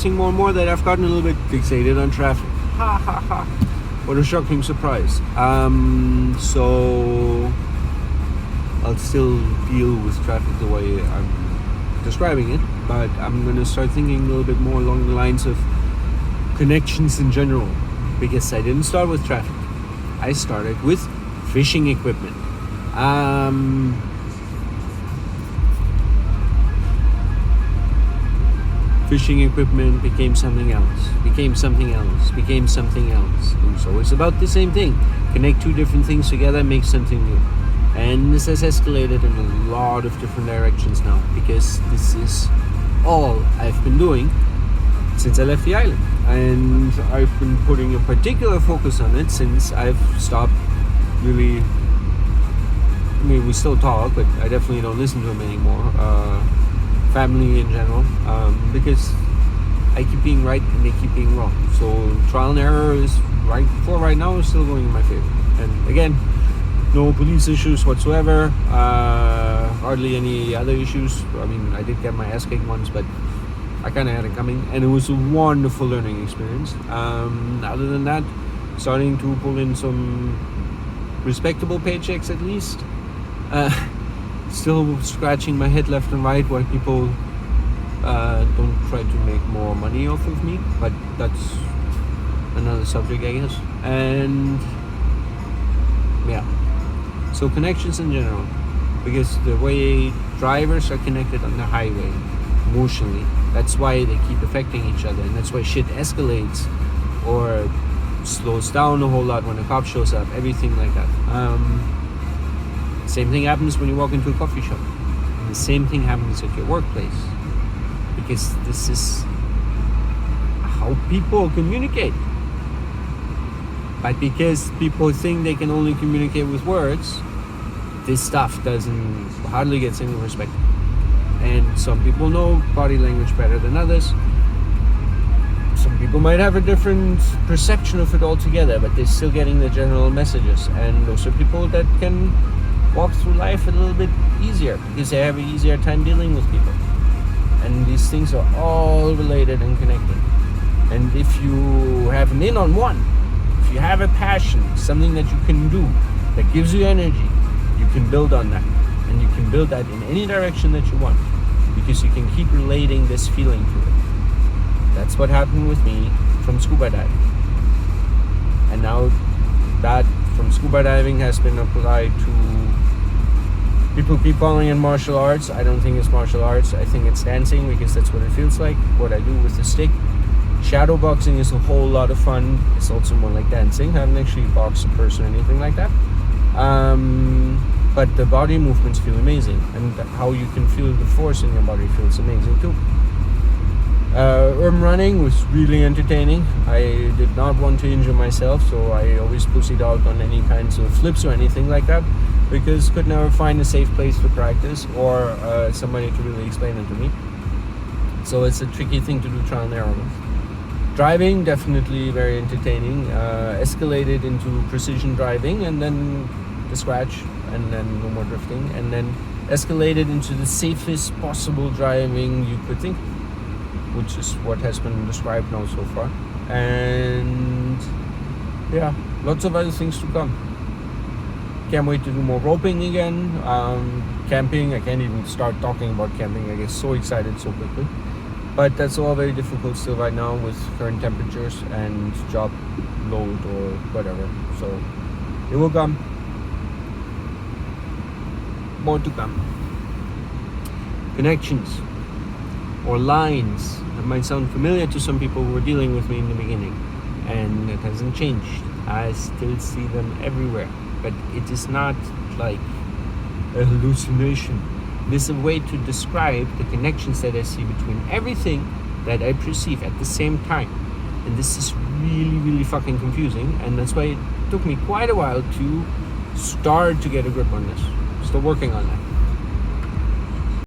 noticing more and more that I've gotten a little bit fixated on traffic. Ha ha ha. What a shocking surprise. So I'll still deal with traffic the way I'm describing it, but I'm going to start thinking a little bit more along the lines of connections in general, because I didn't start with traffic. I started with fishing equipment. Fishing equipment became something else, became something else, became something else. And so it's about the same thing. Connect two different things together, make something new. And this has escalated in a lot of different directions now, because this is all I've been doing since I left the island. And I've been putting a particular focus on it since I've stopped really. I mean, we still talk, but I definitely don't listen to him anymore. Family in general, because I keep being right and they keep being wrong. So trial and error is right now is still going in my favor. And again, no police issues whatsoever, hardly any other issues. I mean, I did get my ass kicked once, but I kind of had it coming, and it was a wonderful learning experience. Other than that, starting to pull in some respectable paychecks at least. Still scratching my head left and right why people don't try to make more money off of me, but that's another subject, I guess. And yeah, so connections in general, because the way drivers are connected on the highway emotionally, that's why they keep affecting each other, and that's why shit escalates or slows down a whole lot when a cop shows up, everything like that. Same thing happens when you walk into a coffee shop. And the same thing happens at your workplace. Because this is how people communicate. But because people think they can only communicate with words, this stuff doesn't hardly gets any respect. And some people know body language better than others. Some people might have a different perception of it altogether, but they're still getting the general messages. And those are people that can walk through life a little bit easier because they have an easier time dealing with people. And these things are all related and connected. And if you have an in on one, if you have a passion, something that you can do that gives you energy, you can build on that. And you can build that in any direction that you want, because you can keep relating this feeling to it. That's what happened with me from scuba diving. And now that from scuba diving has been applied to, people keep calling it martial arts. I don't think it's martial arts. I think it's dancing, because that's what it feels like, what I do with the stick. Shadow boxing is a whole lot of fun. It's also more like dancing. I haven't actually boxed a person or anything like that. But the body movements feel amazing, and how you can feel the force in your body feels amazing too. Running was really entertaining. I did not want to injure myself, so I always pussied out on any kinds of flips or anything like that, because could never find a safe place to practice or somebody to really explain it to me. So it's a tricky thing to do trial and error with. Driving, definitely very entertaining. Escalated into precision driving, and then the scratch, and then no more drifting, and then escalated into the safest possible driving you could think, which is what has been described now so far. And yeah, lots of other things to come. Can't wait to do more roping again. Camping, I can't even start talking about camping. I get so excited so quickly. But that's all very difficult still right now with current temperatures and job load or whatever. So it will come. More to come. Connections or lines that might sound familiar to some people who were dealing with me in the beginning, and it hasn't changed. I still see them everywhere, but it is not like a hallucination. It is a way to describe the connections that I see between everything that I perceive at the same time. And this is really, really fucking confusing, and that's why it took me quite a while to start to get a grip on this. Still working on that.